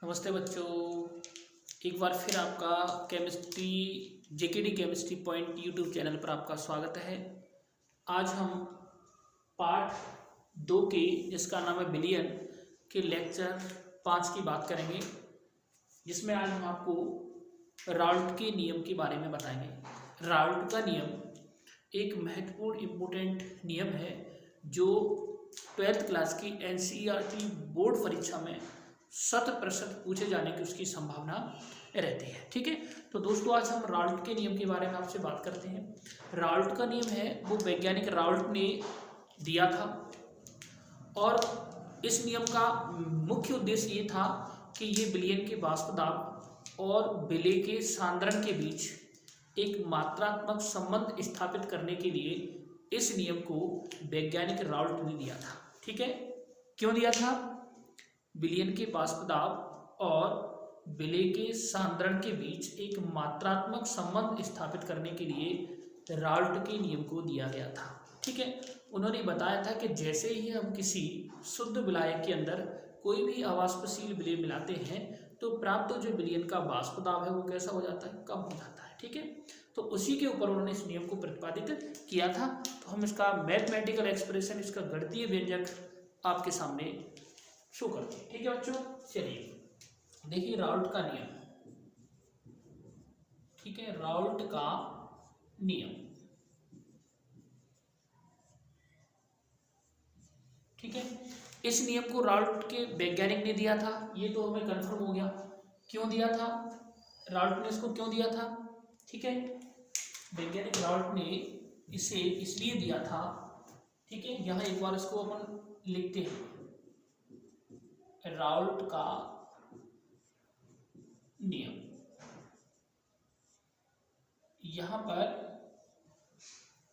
नमस्ते बच्चों। एक बार फिर आपका chemistry JKD chemistry point YouTube channel पर आपका स्वागत है। आज हम पार्ट 2 के जिसका नाम है बिलियन के लेक्चर 5 की बात करेंगे, जिसमें आज हम आपको राल्ट के नियम के बारे में बताएंगे। राल्ट का नियम एक महत्वपूर्ण इम्पोर्टेंट नियम है जो 12th क्लास की NCERT बोर्ड परीक्षा में 100% पूछे जाने की उसकी संभावना रहती है। ठीक है, तो दोस्तों आज हम राल्ट के नियम के बारे में आपसे बात करते हैं। राल्ट का नियम है वो वैज्ञानिक राल्ट ने दिया था और इस नियम का मुख्य उद्देश्य ये था कि ये विलयन के वाष्प दाब और विलय के सांद्रण के बीच एक मात्रात्मक संबंध स्थापित करने के लिए इस नियम को वैज्ञानिक राल्ट ने दिया था। ठीक है, क्यों दिया था? विलयन के वाष्प दाब और विलय के सांद्रण के बीच एक मात्रात्मक संबंध स्थापित करने के लिए राल्ट के नियम को दिया गया था। ठीक है, उन्होंने बताया था कि जैसे ही हम किसी शुद्ध विलायक के अंदर कोई भी अवाष्पशील विलय मिलाते हैं तो प्राप्त जो विलयन का वाष्प दाब है वो कैसा हो जाता है, कम हो जाता है। ठीक है, तो उसी के ऊपर उन्होंने इस नियम को प्रतिपादित किया था। तो हम इसका मैथमेटिकल एक्सप्रेशन, इसका गणितीय व्यंजक आपके सामने शो करते हैं। ठीक है बच्चों, चलिए देखिए राल्ट का नियम। ठीक है, राल्ट का नियम। ठीक है, इस नियम को राल्ट के वैज्ञानिक ने दिया था, ये तो हमें कंफर्म हो गया। क्यों दिया था? राल्ट ने इसको क्यों दिया था? ठीक है, वैज्ञानिक राल्ट ने इसे इसलिए दिया था। ठीक है, यहाँ एक बार इसको अपन लिखते हैं, राल्ट का नियम। यहां पर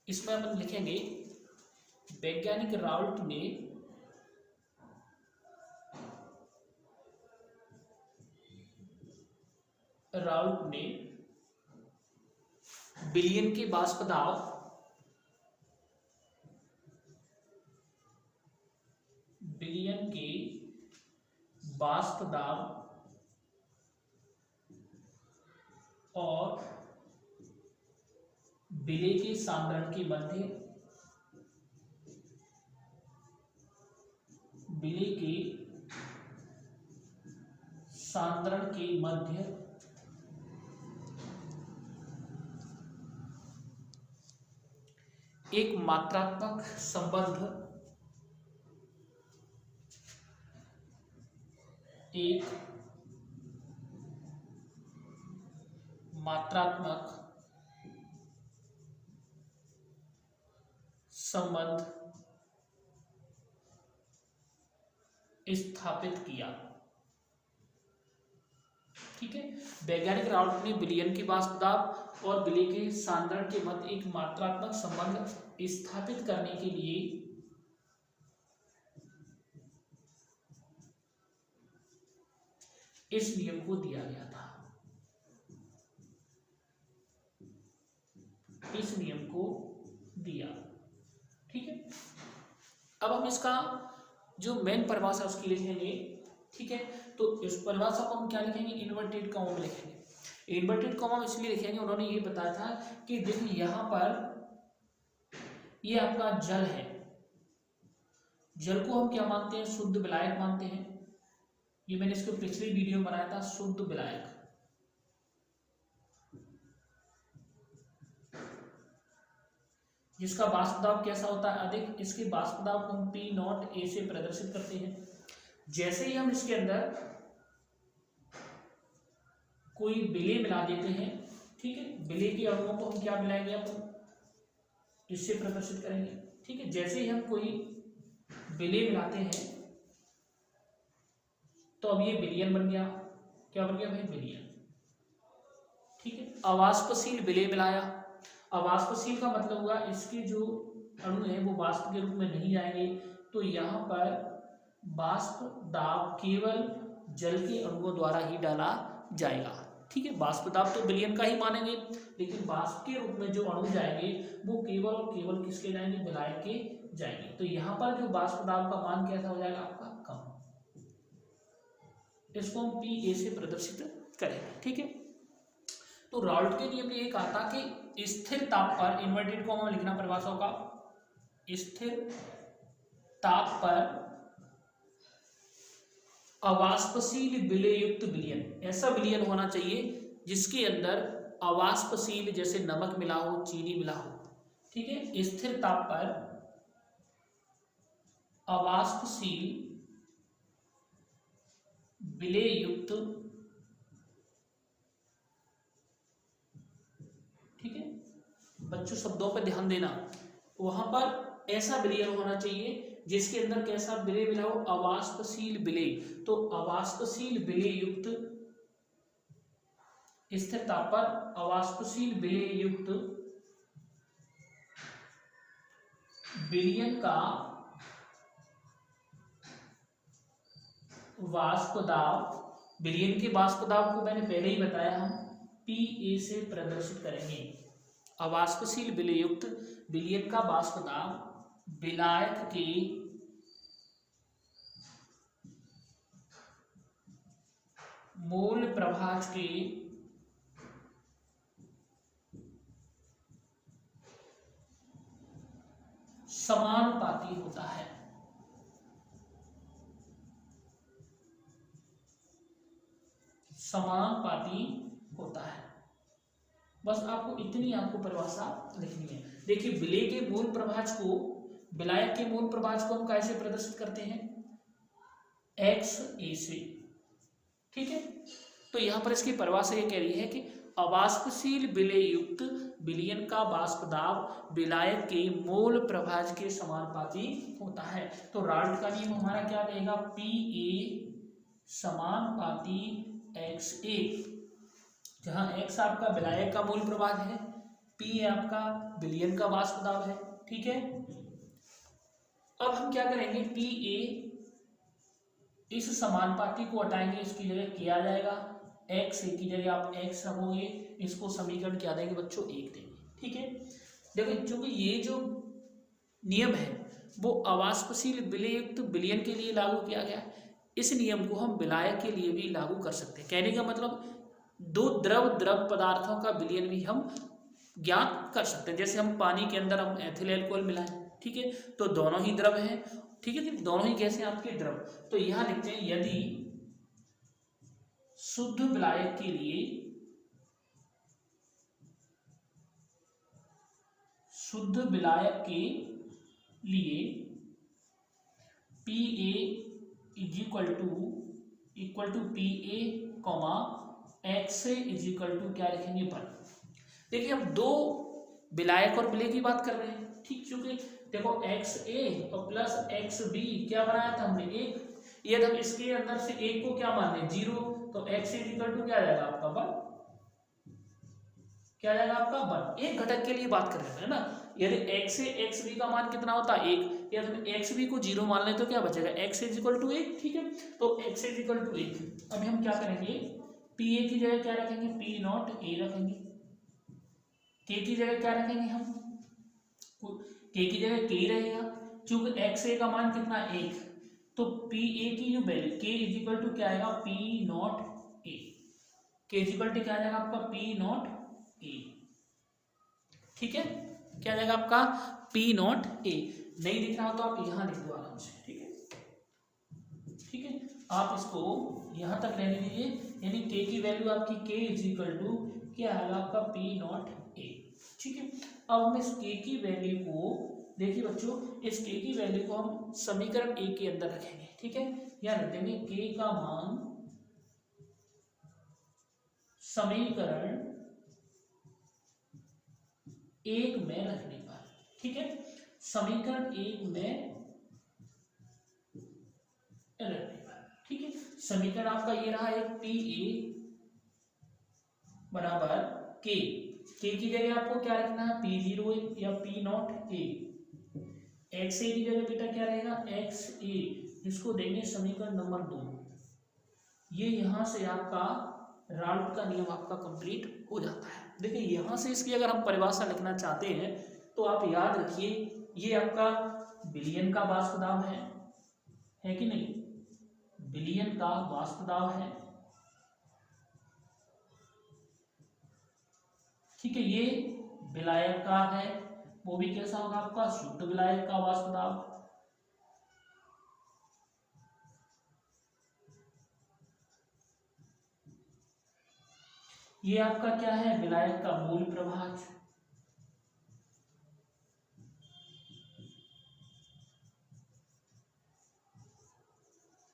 इसमें अपन लिखेंगे वैज्ञानिक राल्ट ने विलयन के वाष्प दाब और विलय के सांद्रण के मध्य एक मात्रात्मक संबंध स्थापित किया। ठीक है, वैज्ञानिक राल्ट ने विलयन के वाष्प दाब और विलय के सांद्रण के मध्य एक मात्रात्मक संबंध स्थापित करने के लिए इस नियम को दिया गया था। इस नियम को दिया। ठीक है, अब हम इसका जो मेन परिभाषा उसकी लिखेंगे। ठीक है, तो इस परिभाषा को हम क्या लिखेंगे? इन्वर्टेड कॉमा में लिखेंगे। इन्वर्टेड कॉमा में इसलिए लिखेंगे, उन्होंने ये बताया था कि देखिए यहाँ पर ये आपका जल है, जल को हम क्या मानते हैं? शुद्ध विलायक मानते हैं। ये मैंने इसको पिछले वीडियो में बनाया था, शुद्ध विलायक। जिसका वाष्प दाब कैसा होता है? अधिक। इसके वाष्प दाब को हम P0 से प्रदर्शित करते हैं। जैसे ही हम इसके अंदर कोई विलय मिला देते हैं, ठीक है, विलय के अणुओं को हम क्या मिलाएंगे? अपन इससे प्रदर्शित करेंगे। ठीक है, जैसे ही हम कोई विलय मिलाते हैं तो अब ये विलयन बन गया। क्या बन गया भाई? विलयन। ठीक है, अवाष्पशील विलय मिलाया। अवाष्पशील का मतलब हुआ इसके जो अणु है वो वाष्प के रूप में नहीं जाएंगे, तो यहाँ पर वाष्प दाब केवल जल के अणुओं द्वारा ही डाला जाएगा। ठीक है, वाष्प दाब तो विलयन का ही मानेंगे, लेकिन वाष्प के रूप में जो अणु जाएंगे वो केवल और केवल किसके जाएंगे? विलायक के जाएंगे। तो यहाँ पर जो वाष्प दाब का मान कैसा हो जाएगा? आपका कम। इसको हम पी ए से प्रदर्शित करेंगे। ठीक है, तो राउल्ट के नियम में ये कहा था कि स्थिर ताप पर, इन्वर्टेड कॉमा में लिखना परिभाषाओं का, स्थिर ताप पर अवाष्पशील विलय युक्त विलयन, ऐसा विलयन होना चाहिए जिसके अंदर अवाष्पशील जैसे नमक मिला हो, चीनी मिला हो। ठीक है, स्थिर ताप पर अवाष्पशील विलय युक्त, ठीक है बच्चों शब्दों पर ध्यान देना, वहां पर ऐसा विलयन होना चाहिए जिसके अंदर कैसा विलय मिला हो, अवाष्पशील विलय। तो अवाष्पशील विलय युक्त, स्थिर ताप पर अवाष्पशील विलय युक्त विलयन का वाष्प दाब, विलयन के वाष्प दाब को मैंने पहले ही बताया, हम पी ए से प्रदर्शित करेंगे। अवाष्पशील विलय युक्त विलयन का वाष्प दाब विलायक के मोल प्रभाज के समानुपाती होता है। समानुपाती होता है। बस आपको इतनी आपको परिभाषा लिखनी है। देखिए, विलय के मूल प्रभाज को, विलायक के मूल प्रभाज को हम कैसे प्रदर्शित करते हैं, एक्स ए से। ठीक है, तो यहां पर इसकी परिभाषा ये कह रही है कि अवाष्पशील विलय युक्त विलयन का वाष्प दाब विलायक के मोल प्रभाज के समानुपाती होता है। तो राल्ट का नियम हमारा क्या रहेगा, पी ए समानुपाती एक्स ए, जहां एक्स आपका विलायक का मूल प्रभाज है, पी आपका विलयन का वाष्प दाब है। ठीक है, अब हम क्या करेंगे, पी ए इस समानुपाती को हटाएंगे, इसकी जगह किया जाएगा एक्स ए की जगह आप एक्स रखोगे, इसको समीकरण क्या देंगे बच्चों, एक देंगे। ठीक है, देखो चूंकि ये जो नियम है वो अवाष्पशील विलय युक्त विलयन के लिए लागू किया गया, इस नियम को हम विलायक के लिए भी लागू कर सकते हैं। कहने का मतलब दो द्रव पदार्थों का विलयन भी हम ज्ञात कर सकते हैं। जैसे हम पानी के अंदर हम एथिल अल्कोहल मिलाएं, ठीक है, तो दोनों ही द्रव हैं। ठीक है, दोनों ही कैसे आपके द्रव। तो यहां लिखते हैं, यदि शुद्ध विलायक के लिए, शुद्ध विलायक के लिए P A is equal to P A comma X is equal to क्या लिखेंगे, 1। देखिए, हम दो विलायक और विलय की बात कर रहे हैं। ठीक, चूंकि देखो एक्स ए और प्लस एक्स बी क्या बनाया था हमने, 1। यदि हम इसके अंदर से 1 को क्या मान लें, 0, तो एक्स इज इक्वल टू क्या आ जाएगा आपका 1, क्या आ जाएगा आपका 1। एक घटक के लिए बात कर रहे हैं ना, यदि एक्स ए एक्स बी का मान कितना होता है, 1। यदि हम एक्स बी को 0 मान लें तो क्या बचेगा, एक्स इज इक्वल टू 1। ठीक है, तो एक्स इज इक्वल टू 1। अभी हम क्या करेंगे, पी ए की जगह क्या रखेंगे, पी नॉट ए रखेंगे, के की जगह क्या रखेंगे, हम के की जगह के ही रहेगा, चूंकि एक्स ए का मान कितना, 1, तो पी ए की जो वैल्यू के इज इक्वल टू क्या आएगा, पी नॉट ए, के इज इक्वल टू क्या आ जाएगा आपका, पी नॉट ए। ठीक है, क्या आ जाएगा आपका, पी नॉट ए। नहीं दिख रहा हो तो आप यहां लिख दो आराम से। ठीक है, ठीक है, आप इसको यहां तक रहने दीजिए, यानी के की वैल्यू आपकी के इज इक्वल टू क्या आएगा आपका, पी नॉट ए। ठीक है, अब हम इस के की वैल्यू को, देखिए बच्चों, इस के की वैल्यू को हम समीकरण ए के अंदर रखेंगे। ठीक है, यहां रख देंगे के का मान समीकरण 1 में रखने पर। ठीक है, समीकरण 1 में रखने पर। ठीक है, समीकरण आपका ये रहा है, पी ए बराबर के की जगह आपको क्या रखना है, P0 या P नॉट ए। एक्स ए की जगह बेटा क्या रहेगा, एक्स ए, इसको देंगे समीकरण नंबर 2। ये यहां से आपका राल्ट का नियम आपका कंप्लीट हो जाता है। देखिए, यहां से इसकी अगर हम परिभाषा लिखना चाहते हैं तो आप याद रखिए, ये आपका विलयन का वाष्प दाब है कि नहीं, विलयन का वाष्प दाब है। ठीक है, ये विलायक का है, वो भी कैसा होगा आपका शुद्ध विलायक का वाष्प दाब। ये आपका क्या है, विलायक का मूल प्रभाज।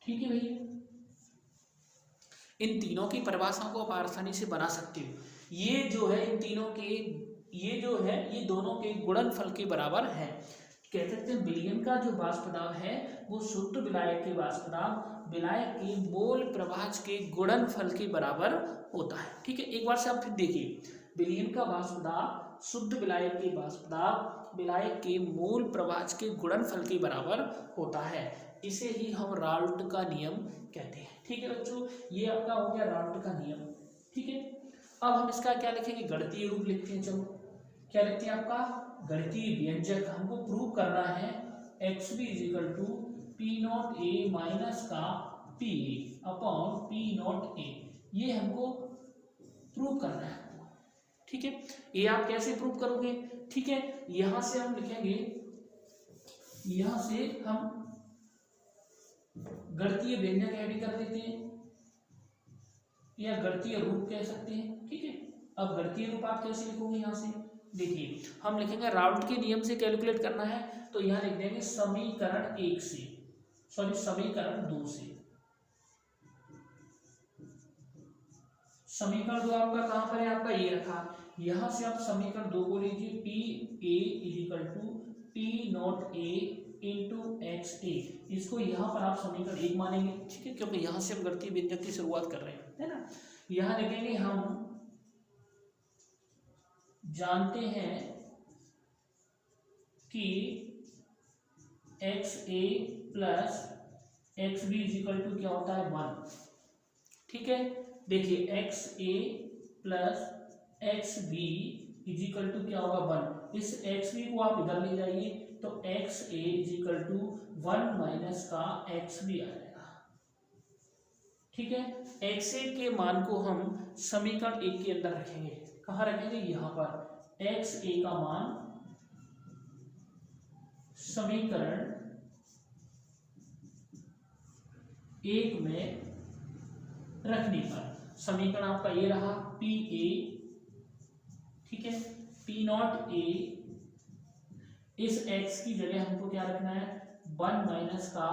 ठीक है भैया, इन तीनों की परिभाषाओं को आप आसानी से बना सकते हो। ये जो है इन तीनों के, ये जो है ये दोनों के गुणनफल के बराबर है। कह सकते हैं विलयन का जो वाष्प दाब है वो शुद्ध विलायक के वाष्प दाब विलायक के मोल प्रभाज के गुणनफल के बराबर होता है। ठीक है, एक बार से आप फिर देखिए, विलयन का वाष्प दाब शुद्ध विलायक के वाष्प दाब विलायक के मोल प्रभाज के गुणनफल के बराबर होता है। इसे ही हम राल्ट का नियम कहते हैं। ठीक है बच्चों, ये आपका हो गया राल्ट का नियम। ठीक है, अब हम इसका क्या लिखेंगे, गणितीय रूप लिखते हैं। चलो क्या लिखते हैं, आपका गणितीय व्यंजक हमको प्रूव करना है X B is equal to P not A minus का P A upon P not A, ये हमको प्रूव करना है। ठीक है, ये आप कैसे प्रूव करोगे। ठीक है, यहां से हम लिखेंगे, यहां से हम गणितीय व्यंजक ऐड कर देते हैं या गणितीय रूप कह सकते हैं। ठीक है, अब गणितीय रूप आप कैसे लिखोगे, यहां से देखिए हम लिखेंगे राउल्ट के नियम से कैलकुलेट करना है, तो यहां लिख देंगे समीकरण 1 से, सॉरी समीकरण 2 से। समीकरण 2 आपका कहां पर है, आपका ये रखा, यहां से आप समीकरण 2 को लीजिए, P A is equal to P not A into X A, इसको यहाँ पर आप समीकरण 1 मानेंगे। ठीक है, क्योंकि यहाँ से हम गणितीय व्यंजक की शुरुआत कर रहे हैं, है ना। यहाँ लिखेंगे हम जानते हैं कि X A plus X B is equal to क्या होता है 1। ठीक है, देखिए X A plus X B is equal to क्या होगा 1। इस एक्स बी को आप इधर ले जाइए तो X A is equal to 1 minus का एक्स बी आ जाएगा। ठीक है, एक्स ए के मान को हम समीकरण 1 के अंदर रखेंगे। कहाँ रखेंगे, यहाँ पर एक्स ए का मान समीकरण 1 में रखने पर समीकरण आपका ये रहा पी ए, ठीक है, पी नॉट ए, इस x की जगह हमको क्या रखना है 1 माइनस का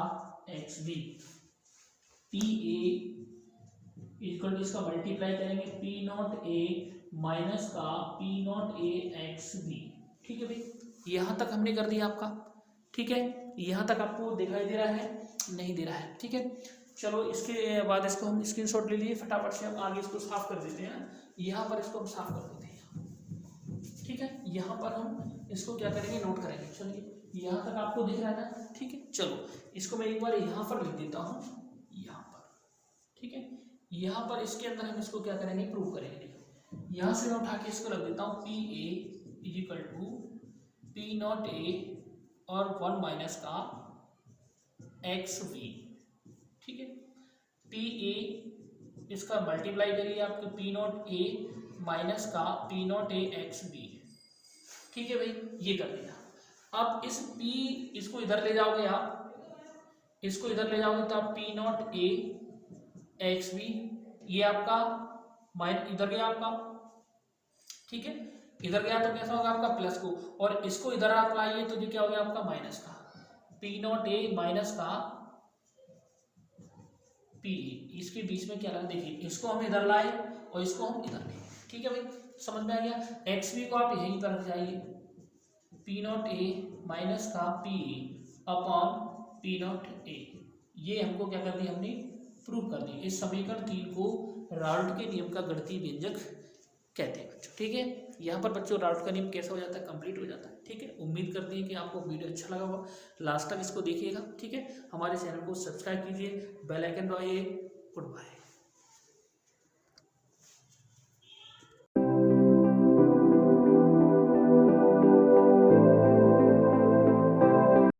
X B, P A equal to इसका मल्टीप्लाई करेंगे पी नॉट ए माइनस का P not A X B. ठीक है भाई, यहां तक हमने कर दिया आपका। ठीक है, यहां तक आपको दिखाई दे रहा है, नहीं दे रहा है। ठीक है, चलो इसके बाद इसको हम स्क्रीनशॉट ले लिए, फटाफट से हम आगे इसको साफ कर देते हैं। यहाँ पर इसको हम साफ कर देते हैं। ठीक है, यहाँ पर हम इसको क्या करेंगे, नोट करेंगे। चलिए यहाँ तक आपको दिख रहा है ना। ठीक है, चलो इसको मैं एक बार यहाँ पर लिख देता हूँ, यहाँ पर। ठीक है, यहाँ पर इसके अंदर हम इसको क्या करेंगे, प्रूव करेंगे। यहाँ से मैं उठा के इसको रख देता हूँ P A is equal to P not A और 1 माइनस का एक्स बी। ठीक है, पी ए इसका मल्टीप्लाई करिए आपके पी नॉट ए माइनस का P not A X B. ठीक है भाई, ये कर दिया। अब इस P इसको इधर ले जाओगे आप, इसको इधर ले जाओगे तो आप P not A X B, ये आपका माइन इधर गया आपका। ठीक है, इधर गया तो कैसा होगा आपका प्लस को, और इसको इधर आप लाइए तो ये क्या हो गया आपका माइनस का पी नॉट ए माइनस का पी, इसके बीच में क्या लगा, देखिए इसको हम इधर लाए और इसको हम इधर ले। ठीक है भाई, समझ में आ गया। एक्स बी को आप यहीं पर रख जाइए, पी नॉट ए माइनस का P upon P not A, ये हमको क्या कर दिया, हमने प्रूव कर दी। इस समीकरण 3 को राल्ट के नियम का गणितीय व्यंजक कहते हैं बच्चों। ठीक है, यहाँ पर बच्चों राल्ट का नियम कैसा हो जाता है, कंप्लीट हो जाता है। ठीक है, उम्मीद करते हैं कि आपको वीडियो अच्छा लगा होगा, लास्ट तक इसको देखिएगा। ठीक है, हमारे चैनल को सब्सक्राइब कीजिए, बेल आइकन दबाइए। Good bye.